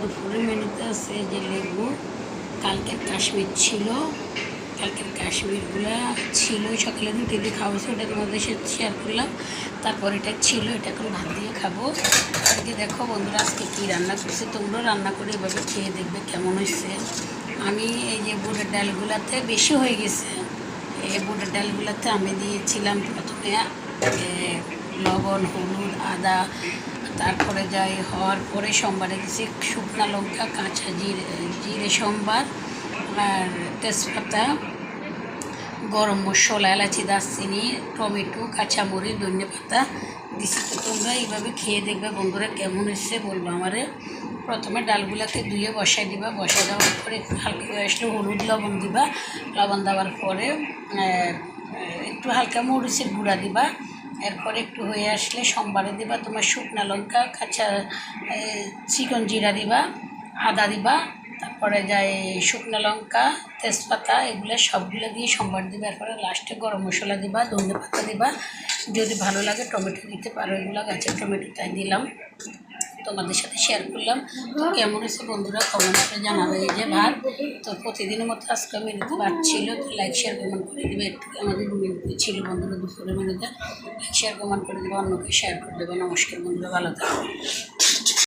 দুপুরের মেনুতে আছে যে লেবু, কালকের কাশ্মীর ছিল, কালকের কাশ্মীরগুলো ছিল সকালে রুটি দিয়ে খাওয়া হয়েছে, ওটা তোমাদের সাথে শেয়ার করলাম। তারপর এটা ছিল, এটা এখন ভাত দিয়ে খাবো। আজকে দেখো বন্ধুরা আজকে কী রান্না করছে, তোমরাও রান্না করে এভাবে খেয়ে দেখবে কেমন হয়েছে। আমি এই যে বুটের ডালগুলাতে বেশি হয়ে গেছে, এই বুটের ডালগুলাতে আমি দিয়েছিলাম প্রথমে লবণ, হলুদ, আদা, তারপরে যাই হওয়ার পরে সোমবারে দিয়েছি শুকনো লঙ্কা, কাঁচা জিরে সোমবার, আর তেজপাতা, গরম মশলা, এলাচি, দারচিনি, টমেটো, কাঁচামরিচ, ধনিয়া পাতা দিছি। তো তোমরা এইভাবে খেয়ে দেখবে বন্ধুরা কেমন এসছে বলবো আমারে। প্রথমে ডালগুলোকে ধুয়ে বসাই দিবা, বসাই দেওয়ার পরে একটু হালকা হয়ে আসলে হলুদ লবণ দিবা, লবণ দেওয়ার পরে একটু হালকা মরিচের গুঁড়া দিবা। এরপরে একটু হয়ে আসলে সোমবারে দিবা তোমার শুকনো লঙ্কা, কাঁচা চিকন জিরা দিবা, আদা দিবা, তারপরে যাই শুকনো লঙ্কা, তেজপাতা, এগুলো সবগুলো দিয়ে সোমবার দিবা। এরপরে লাস্টে গরম মশলা দিবা, ধনিয়া পাতা দিবা, যদি ভালো লাগে টমেটো দিতে পারো, এগুলো গাছের টমেটো তাই দিলাম, তোমাদের সাথে শেয়ার করলাম। তো কেমন হয়েছে বন্ধুরা কমেন্ট করে জানাবে। এই যে ভাত, তো প্রতিদিনের মতো আজকে মেনুতে ভাত ছিল, তো লাইক শেয়ার কমেন্ট করে দেবে। একটু আমাদের মেনুতে ছিল বন্ধুরা দুপুরে মেনুতে, লাইক শেয়ার কমেন্ট করে দেবে, অন্যকে শেয়ার করে দেবে। নমস্কার বন্ধুরা, ভালো থাকবে।